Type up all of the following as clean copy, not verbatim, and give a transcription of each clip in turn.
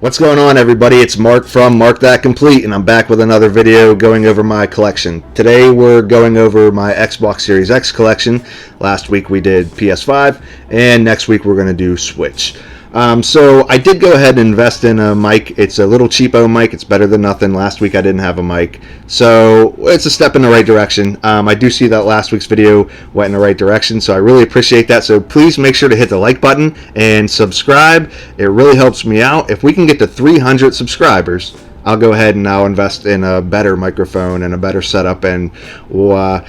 What's going on, everybody? It's Mark from Mark That Complete, and I'm back with another video going over my collection. Today we're going over my Xbox Series X collection. Last week we did PS5, and next week we're going to do Switch. So I did go ahead and invest in a mic. It's a little cheapo mic. It's better than nothing. Last week I didn't have a mic, so it's a step in the right direction. I do see that last week's video went in the right direction, so I really appreciate that. So please make sure to hit the like button and subscribe. It really helps me out. If we can get to 300 subscribers, I'll go ahead and I'll invest in a better microphone and a better setup, and we'll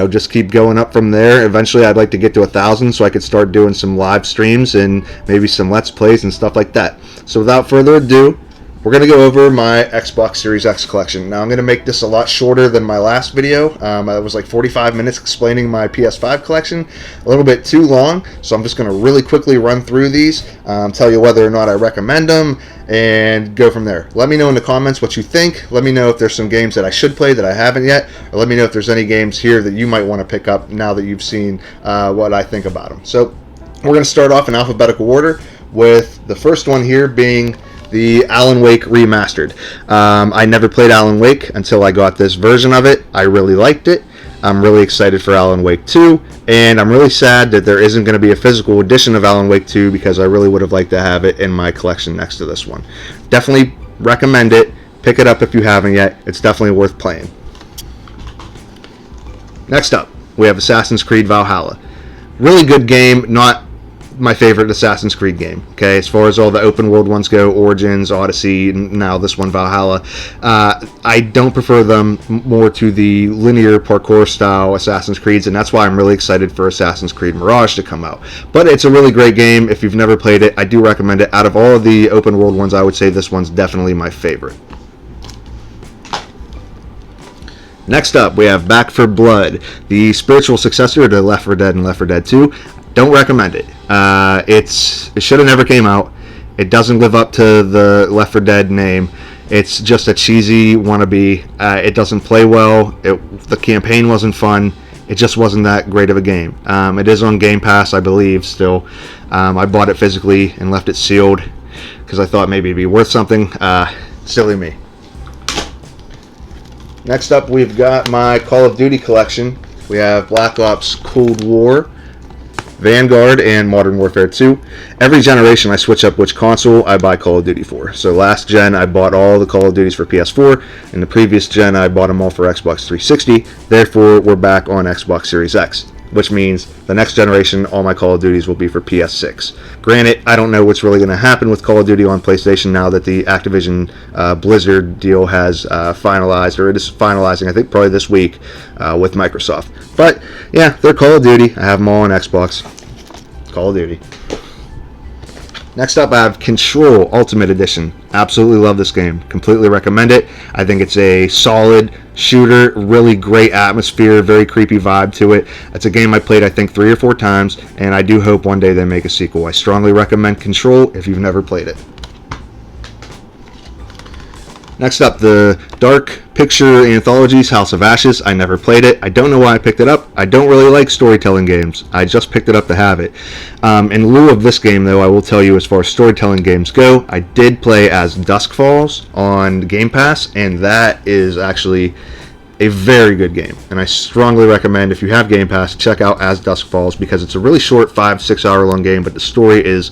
just keep going up from there. Eventually I'd like to get to 1,000 so I could start doing some live streams and maybe some Let's Plays and stuff like that. So without further ado, we're going to go over my Xbox Series X collection. Now I'm going to make this a lot shorter than my last video. It was like 45 minutes explaining my PS5 collection. A little bit too long, so I'm just going to really quickly run through these, tell you whether or not I recommend them, and go from there. Let me know in the comments what you think. Let me know if there's some games that I should play that I haven't yet, or let me know if there's any games here that you might want to pick up now that you've seen what I think about them. So we're going to start off in alphabetical order, with the first one here being the Alan Wake Remastered. I never played Alan Wake until I got this version of it. I really liked it. I'm really excited for Alan Wake 2, and I'm really sad that there isn't going to be a physical edition of Alan Wake 2 because I really would have liked to have it in my collection next to this one. Definitely recommend it. Pick it up if you haven't yet. It's definitely worth playing. Next up, we have Assassin's Creed Valhalla. Really good game, not my favorite Assassin's Creed game. Okay, as far as all the open world ones go, Origins, Odyssey, and now this one, Valhalla, I don't prefer them more to the linear parkour style Assassin's Creeds, and that's why I'm really excited for Assassin's Creed Mirage to come out. But it's a really great game. If you've never played it, I do recommend it. Out of all of the open world ones, I would say this one's definitely my favorite. Next up, we have Back 4 Blood, the spiritual successor to Left 4 Dead and Left 4 Dead 2. Don't recommend it. It should have never came out. It doesn't live up to the Left 4 Dead name. It's just a cheesy wannabe. It doesn't play well. The campaign wasn't fun. It just wasn't that great of a game. It is on Game Pass, I believe, still. I bought it physically and left it sealed because I thought maybe it'd be worth something. Silly me. Next up, we've got my Call of Duty collection. We have Black Ops Cold War, Vanguard, and Modern Warfare 2. Every generation I switch up which console I buy Call of Duty for. So last gen I bought all the Call of Duties for PS4. In the previous gen I bought them all for Xbox 360. Therefore we're back on Xbox Series X, which means the next generation all my Call of Duties will be for PS6. Granted, I don't know what's really going to happen with Call of Duty on PlayStation now that the Activision Blizzard deal has finalized, or it is finalizing, I think probably this week, with Microsoft. But yeah, they're Call of Duty. I have them all on Xbox. Call of Duty. Next up, I have Control Ultimate Edition. Absolutely love this game. Completely recommend it. I think it's a solid shooter, really great atmosphere, very creepy vibe to it. It's a game I played, I think, 3 or 4 times, and I do hope one day they make a sequel. I strongly recommend Control if you've never played it. Next up, the Dark Picture Anthologies House of Ashes. I never played it. I don't know why I picked it up. I don't really like storytelling games. I just picked it up to have it. In lieu of this game, though, I will tell you as far as storytelling games go, I did play as Dusk Falls on Game Pass, and that is actually a very good game. And I strongly recommend, if you have Game Pass, check out As Dusk Falls, because it's a really short 5-6 hour long game, but the story is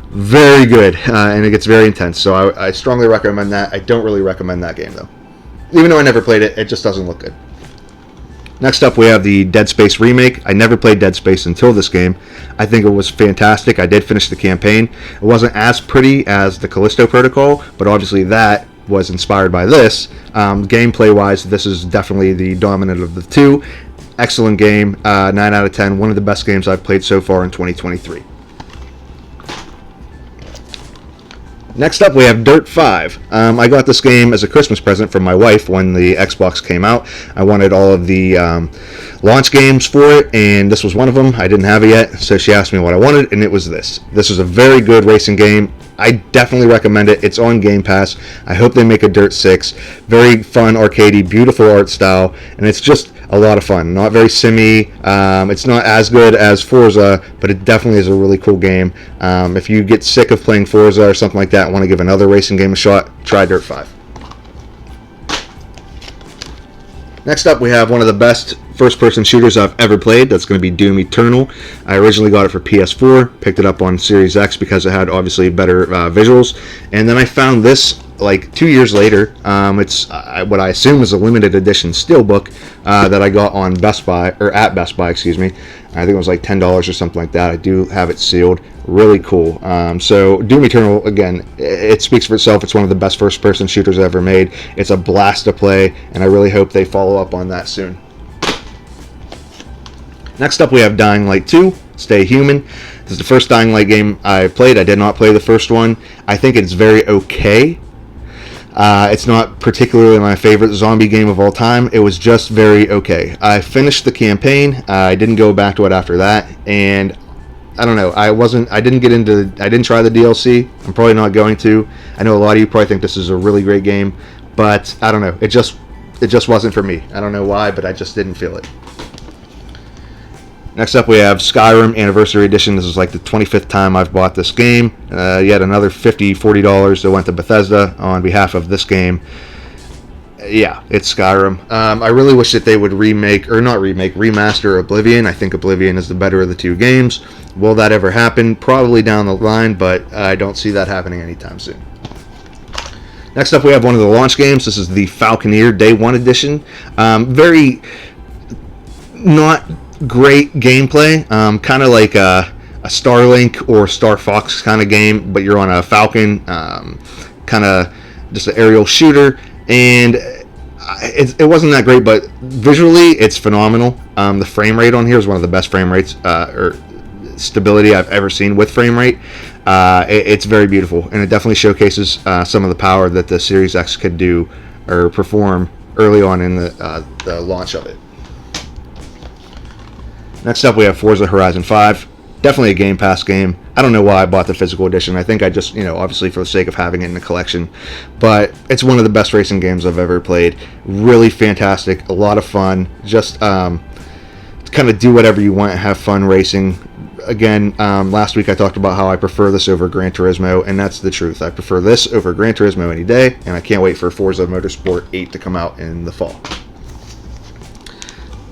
very good, and it gets very intense, so I strongly recommend that. I don't really recommend that game, though. Even though I never played it, it just doesn't look good. Next up, we have the Dead Space remake. I never played Dead Space until this game. I think it was fantastic. I did finish the campaign. It wasn't as pretty as the Callisto Protocol, but obviously that was inspired by this. Gameplay-wise, this is definitely the dominant of the two. Excellent game, 9 out of 10. One of the best games I've played so far in 2023. Next up, we have Dirt 5. I got this game as a Christmas present from my wife when the Xbox came out. I wanted all of the launch games for it, and this was one of them. I didn't have it yet, so she asked me what I wanted, and it was this. This is a very good racing game. I definitely recommend it. It's on Game Pass. I hope they make a Dirt 6. Very fun, arcadey, beautiful art style, and it's just a lot of fun. Not very simmy. It's not as good as Forza, but it definitely is a really cool game. If you get sick of playing Forza or something like that and want to give another racing game a shot, try Dirt 5. Next up, we have one of the best first-person shooters I've ever played. That's going to be Doom Eternal. I originally got it for PS4, picked it up on Series X because it had obviously better visuals, and then I found this like 2 years later. It's what I assume is a limited edition steelbook that I got on Best Buy, or at Best Buy, excuse me. I think it was like $10 or something like that. I do have it sealed. Really cool. So Doom Eternal, again, it speaks for itself. It's one of the best first-person shooters ever made. It's a blast to play, and I really hope they follow up on that soon. Next up, we have Dying Light 2, Stay Human. This is the first Dying Light game I played. I did not play the first one. I think it's very okay. It's not particularly my favorite zombie game of all time. It was just very okay. I finished the campaign. I didn't go back to it after that, and I don't know. I didn't try the DLC. I'm probably not going to. I know a lot of you probably think this is a really great game, but I don't know. It just wasn't for me. I don't know why, but I just didn't feel it. Next up, we have Skyrim Anniversary Edition. This is like the 25th time I've bought this game. Yet another $40 that went to Bethesda on behalf of this game. Yeah, it's Skyrim. I really wish that they would remaster Oblivion. I think Oblivion is the better of the two games. Will that ever happen? Probably down the line, but I don't see that happening anytime soon. Next up, we have one of the launch games. This is the Falconeer Day 1 Edition. Very not great gameplay. Kind of like a Starlink or Star Fox kind of game, but you're on a Falcon. Kind of just an aerial shooter. And it wasn't that great, but visually it's phenomenal. The frame rate on here is one of the best frame rates or stability I've ever seen with frame rate. It's very beautiful, and it definitely showcases some of the power that the Series X could do or perform early on in the launch of it. Next up, we have Forza Horizon 5. Definitely a Game Pass game. I don't know why I bought the physical edition. I think I just, obviously for the sake of having it in the collection. But it's one of the best racing games I've ever played. Really fantastic. A lot of fun. Just kind of do whatever you want and have fun racing. Again, last week I talked about how I prefer this over Gran Turismo, and that's the truth. I prefer this over Gran Turismo any day, and I can't wait for Forza Motorsport 8 to come out in the fall.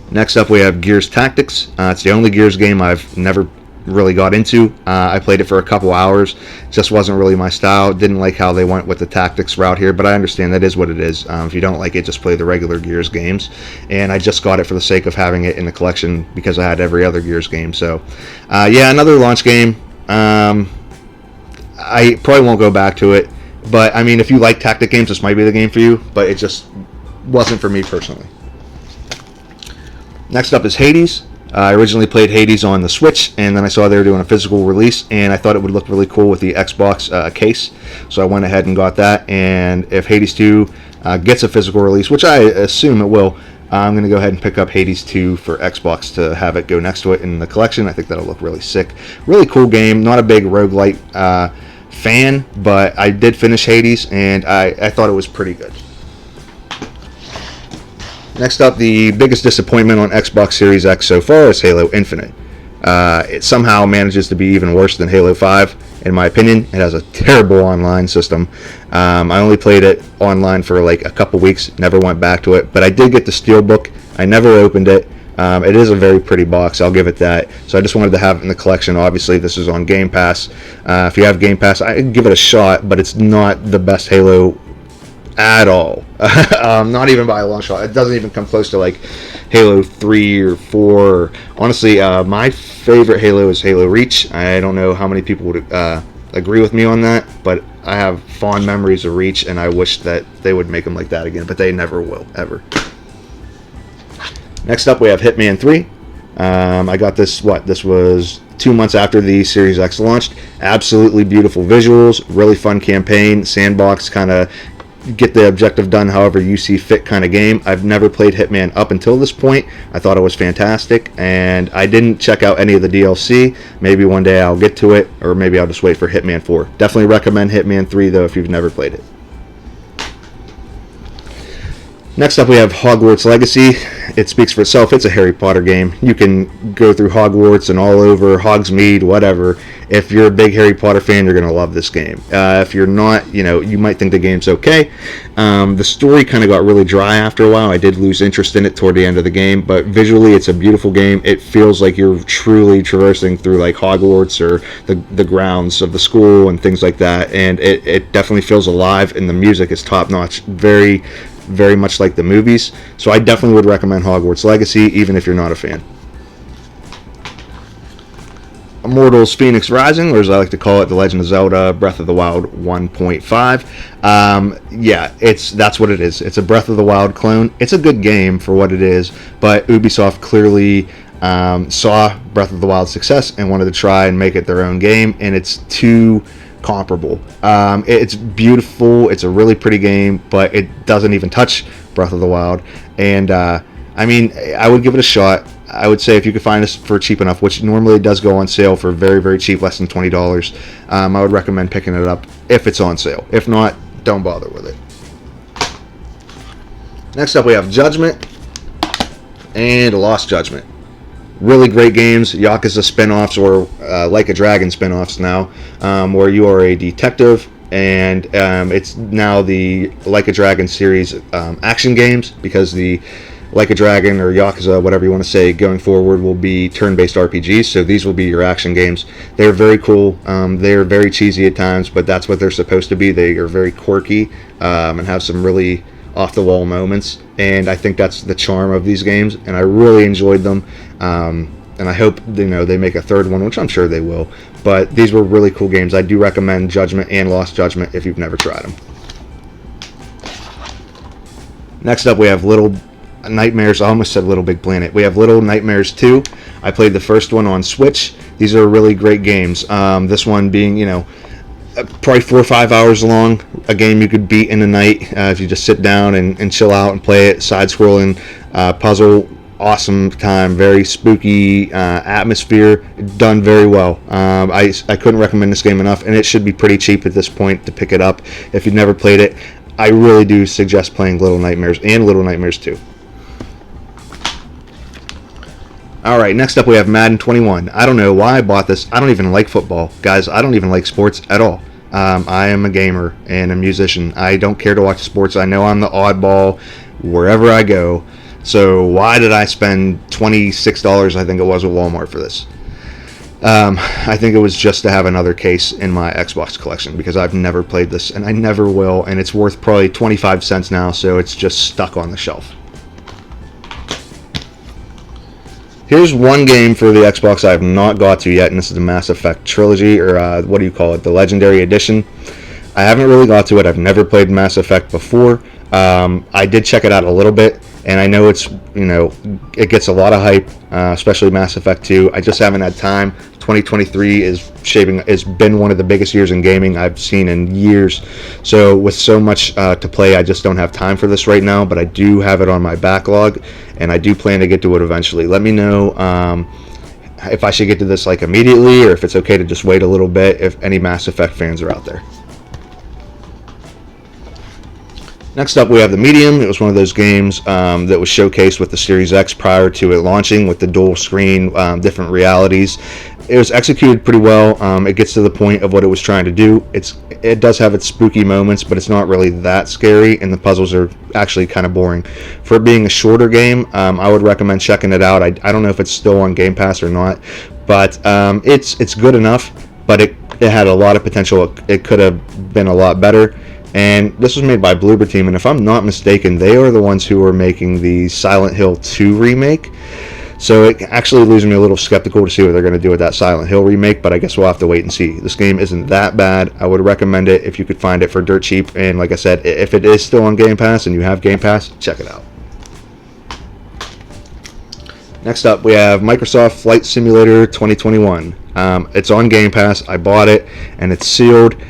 Next up, we have Gears Tactics. It's the only Gears game I've never really got into. I played it for a couple hours. Just wasn't really my style. Didn't like how they went with the tactics route here, but I understand that is what it is. If you don't like it, just play the regular Gears games. And I just got it for the sake of having it in the collection because I had every other Gears game. So, yeah, another launch game. I probably won't go back to it. But, I mean, if you like tactic games, this might be the game for you. But it just wasn't for me personally. Next up is Hades. I originally played Hades on the Switch, and then I saw they were doing a physical release, and I thought it would look really cool with the Xbox case, so I went ahead and got that. And if Hades 2 gets a physical release, which I assume it will, I'm going to go ahead and pick up Hades 2 for Xbox to have it go next to it in the collection. I think that'll look really sick. Really cool game. Not a big roguelite fan, but I did finish Hades, and I thought it was pretty good. Next up, the biggest disappointment on Xbox Series X so far is Halo Infinite. It somehow manages to be even worse than Halo 5, in my opinion. It has a terrible online system. I only played it online for like a couple weeks, never went back to it, but I did get the Steelbook. I never opened it. It is a very pretty box, I'll give it that. So I just wanted to have it in the collection. Obviously, this is on Game Pass. If you have Game Pass, I'd give it a shot, but it's not the best Halo at all. Not even by a long shot. It doesn't even come close to like Halo 3 or 4. Honestly, my favorite Halo is Halo Reach. I don't know how many people would agree with me on that, but I have fond memories of Reach, and I wish that they would make them like that again, but they never will, ever. Next up, we have Hitman 3. I got this, this was 2 months after the Series X launched. Absolutely beautiful visuals, really fun campaign, sandbox kind of get the objective done however you see fit kind of game. I've never played Hitman up until this point. I thought it was fantastic, and I didn't check out any of the DLC. Maybe one day I'll get to it, or maybe I'll just wait for Hitman 4. Definitely recommend Hitman 3 though if you've never played it. Next up we have Hogwarts Legacy. It speaks for itself. It's a Harry Potter game. You can go through Hogwarts and all over, Hogsmeade, whatever. If you're a big Harry Potter fan, you're going to love this game. If you're not, you might think the game's okay. The story kind of got really dry after a while. I did lose interest in it toward the end of the game, but visually it's a beautiful game. It feels like you're truly traversing through like Hogwarts or the grounds of the school and things like that, and it definitely feels alive, and the music is top-notch. Very, very much like the movies. So I definitely would recommend Hogwarts Legacy, even if you're not a fan. Immortals Phoenix Rising, or as I like to call it, The Legend of Zelda Breath of the Wild 1.5. Yeah, that's what it is. It's a Breath of the Wild clone. It's a good game for what it is, but Ubisoft clearly saw Breath of the Wild's success and wanted to try and make it their own game, and it's too comparable. It's beautiful. It's a really pretty game, but it doesn't even touch Breath of the Wild. And I mean, I would give it a shot. I would say if you could find this for cheap enough, which normally does go on sale for very, very cheap, less than $20, I would recommend picking it up if it's on sale. If not, don't bother with it. Next up, we have Judgment and Lost Judgment. Really great games, Yakuza spin-offs, or Like a Dragon spin-offs now, where you are a detective, and it's now the Like a Dragon series action games, because the Like a Dragon or Yakuza, whatever you want to say, going forward will be turn-based RPGs, so these will be your action games. They're very cool. They're very cheesy at times, but that's what they're supposed to be. They are very quirky and have some really off-the-wall moments, and I think that's the charm of these games, and I really enjoyed them. And I hope they make a third one, which I'm sure they will. But these were really cool games. I do recommend Judgment and Lost Judgment if you've never tried them. Next up, we have Little Nightmares. I almost said Little Big Planet. We have Little Nightmares 2. I played the first one on Switch. These are really great games. This one being, probably 4 or 5 hours long. A game you could beat in a night if you just sit down and chill out and play it. Side-scrolling puzzle. Awesome time. Very spooky atmosphere. Done very well. I couldn't recommend this game enough, and it should be pretty cheap at this point to pick it up. If you've never played it, I really do suggest playing Little Nightmares and Little Nightmares 2. Alright, next up we have Madden 21. I don't know why I bought this. I don't even like football. Guys, I don't even like sports at all. I am a gamer and a musician. I don't care to watch sports. I know I'm the oddball wherever I go. So why did I spend $26, I think it was, at Walmart for this? I think it was just to have another case in my Xbox collection, because I've never played this, and I never will, and it's worth probably 25 cents now, so it's just stuck on the shelf. Here's one game for the Xbox I have not got to yet, and this is the Mass Effect Trilogy, or what do you call it, the Legendary Edition. I haven't really got to it. I've never played Mass Effect before. I did check it out a little bit, and I know it's, it gets a lot of hype, especially Mass Effect 2. I just haven't had time. 2023 has been one of the biggest years in gaming I've seen in years. So with so much to play, I just don't have time for this right now, but I do have it on my backlog, and I do plan to get to it eventually. Let me know if I should get to this like immediately, or if it's okay to just wait a little bit, if any Mass Effect fans are out there. Next up, we have The Medium. It was one of those games that was showcased with the Series X prior to it launching, with the dual screen, different realities. It was executed pretty well. It gets to the point of what it was trying to do. It does have its spooky moments, but it's not really that scary, and the puzzles are actually kind of boring. For it being a shorter game, I would recommend checking it out. I don't know if it's still on Game Pass or not, but it's good enough, but it had a lot of potential. It could have been a lot better. And this was made by Bloober Team, and if I'm not mistaken, they are the ones who are making the Silent Hill 2 remake. So it actually leaves me a little skeptical to see what they're going to do with that Silent Hill remake, but I guess we'll have to wait and see. This game isn't that bad. I would recommend it if you could find it for dirt cheap, and like I said, if it is still on Game Pass and you have Game Pass, check it out. Next up, we have Microsoft Flight Simulator 2021. It's on Game Pass. I bought it, and it's sealed.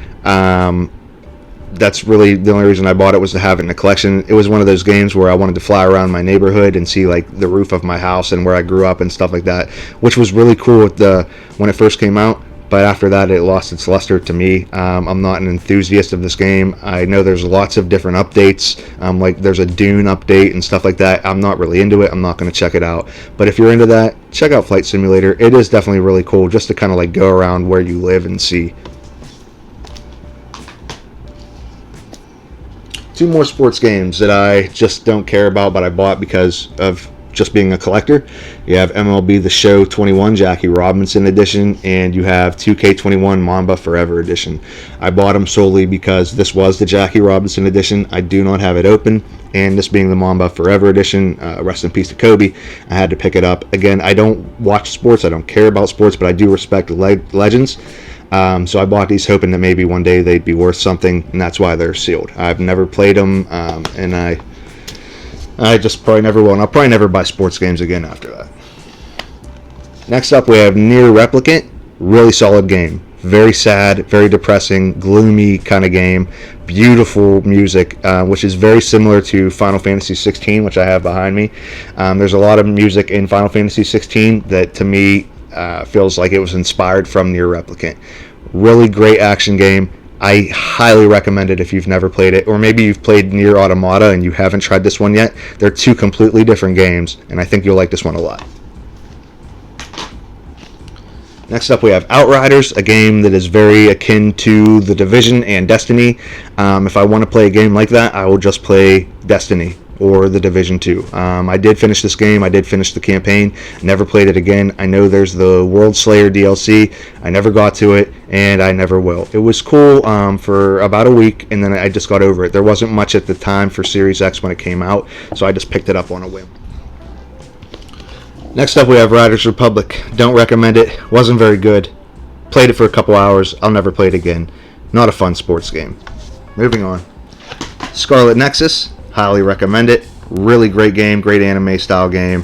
that's really the only reason I bought it, was to have it in the collection. It was one of those games where I wanted to fly around my neighborhood and see like the roof of my house and where I grew up and stuff like that, which was really cool when it first came out. But after that, it lost its luster to me. I'm not an enthusiast of this game. I know there's lots of different updates, like there's a Dune update and stuff like that. I'm not really into it. I'm not going to check it out. But if you're into that, check out Flight Simulator. It is definitely really cool just to kind of like go around where you live and see. Two more sports games that I just don't care about, but I bought because of just being a collector. You have MLB The Show 21 Jackie Robinson edition, and you have 2K21 Mamba Forever edition. I bought them solely because this was the Jackie Robinson edition. I do not have it open, and this being the Mamba Forever edition, rest in peace to Kobe, I had to pick it up. Again, I don't watch sports, I don't care about sports, but I do respect legends. So I bought these hoping that maybe one day they'd be worth something, and that's why they're sealed. I've never played them, and I just probably never will, and I'll probably never buy sports games again after that. Next up, we have Nier Replicant. Really solid game. Very sad, very depressing, gloomy kind of game. Beautiful music, which is very similar to Final Fantasy 16, which I have behind me. There's a lot of music in Final Fantasy 16 that, to me, feels like it was inspired from Nier Replicant. Really great action game. I highly recommend it if you've never played it, or maybe you've played Nier Automata and you haven't tried this one yet. They're two completely different games, and I think you'll like this one a lot. Next up, we have Outriders, a game that is very akin to The Division and Destiny. If I want to play a game like that, I will just play Destiny or The Division 2. I did finish this game. I did finish the campaign. Never played it again. I know there's the World Slayer DLC. I never got to it, and I never will. It was cool for about a week, and then I just got over it. There wasn't much at the time for Series X when it came out, so I just picked it up on a whim. Next up, we have Riders Republic. Don't recommend it. Wasn't very good. Played it for a couple hours. I'll never play it again. Not a fun sports game. Moving on. Scarlet Nexus. Highly recommend it. Really great game, great anime style game.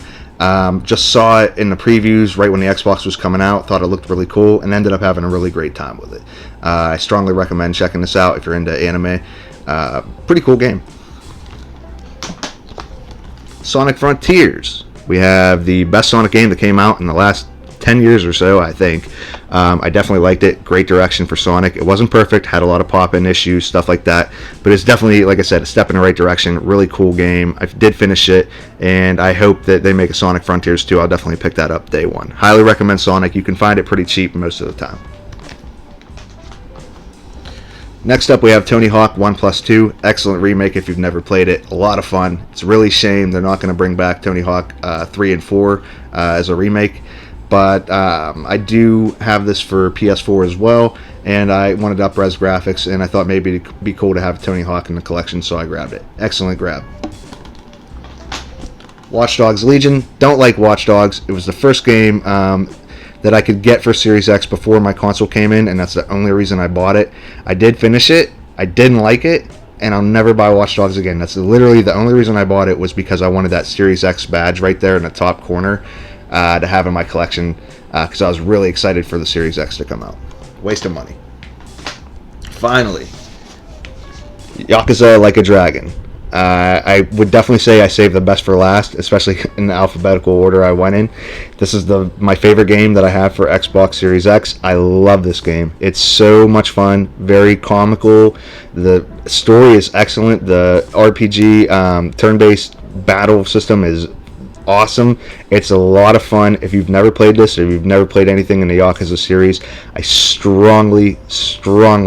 Just saw it in the previews right when the Xbox was coming out. Thought it looked really cool and ended up having a really great time with it. I strongly recommend checking this out if you're into anime. Pretty cool game. Sonic Frontiers. We have the best Sonic game that came out in the last 10 years or so, I think. I definitely liked it. Great direction for Sonic. It wasn't perfect, had a lot of pop-in issues, stuff like that, but it's definitely, like I said, a step in the right direction. Really cool game. I did finish it, and I hope that they make a Sonic Frontiers 2. I'll definitely pick that up day one. Highly recommend Sonic. You can find it pretty cheap most of the time. Next up, we have Tony Hawk 1+2. Excellent remake if you've never played it. A lot of fun. It's really a shame they're not going to bring back Tony Hawk 3 and 4 as a remake. But I do have this for PS4 as well, and I wanted up-res graphics, and I thought maybe it'd be cool to have Tony Hawk in the collection, so I grabbed it. Excellent grab. Watch Dogs Legion. Don't like Watch Dogs. It was the first game that I could get for Series X before my console came in, and that's the only reason I bought it. I did finish it. I didn't like it, and I'll never buy Watch Dogs again. That's literally the only reason I bought it, was because I wanted that Series X badge right there in the top corner to have in my collection, because I was really excited for the Series X to come out. Waste of money. Finally, Yakuza Like a Dragon. I would definitely say I saved the best for last, especially in the alphabetical order I went in. This is my favorite game that I have for Xbox Series X. I love this game. It's so much fun, very comical. The story is excellent. The RPG turn-based battle system is awesome. It's a lot of fun. If you've never played this, or you've never played anything in the Yakuza series, I strongly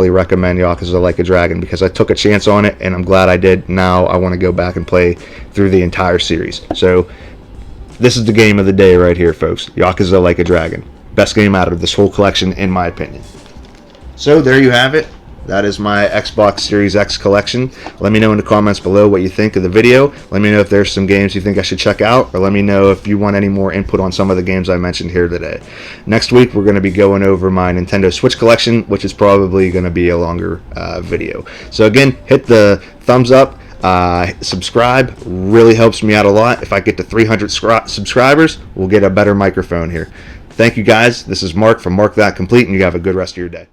recommend Yakuza Like a Dragon, because I took a chance on it and I'm glad I did. Now I want to go back and play through the entire series. So this is the game of the day right here, folks. Yakuza Like a Dragon. Best game out of this whole collection, in my opinion. So there you have it. That is my Xbox Series X collection. Let me know in the comments below what you think of the video. Let me know if there's some games you think I should check out, or let me know if you want any more input on some of the games I mentioned here today. Next week, we're going to be going over my Nintendo Switch collection, which is probably going to be a longer video. So again, hit the thumbs up. Subscribe. Really helps me out a lot. If I get to 300 subscribers, we'll get a better microphone here. Thank you guys. This is Mark from Marc That Complete, and you have a good rest of your day.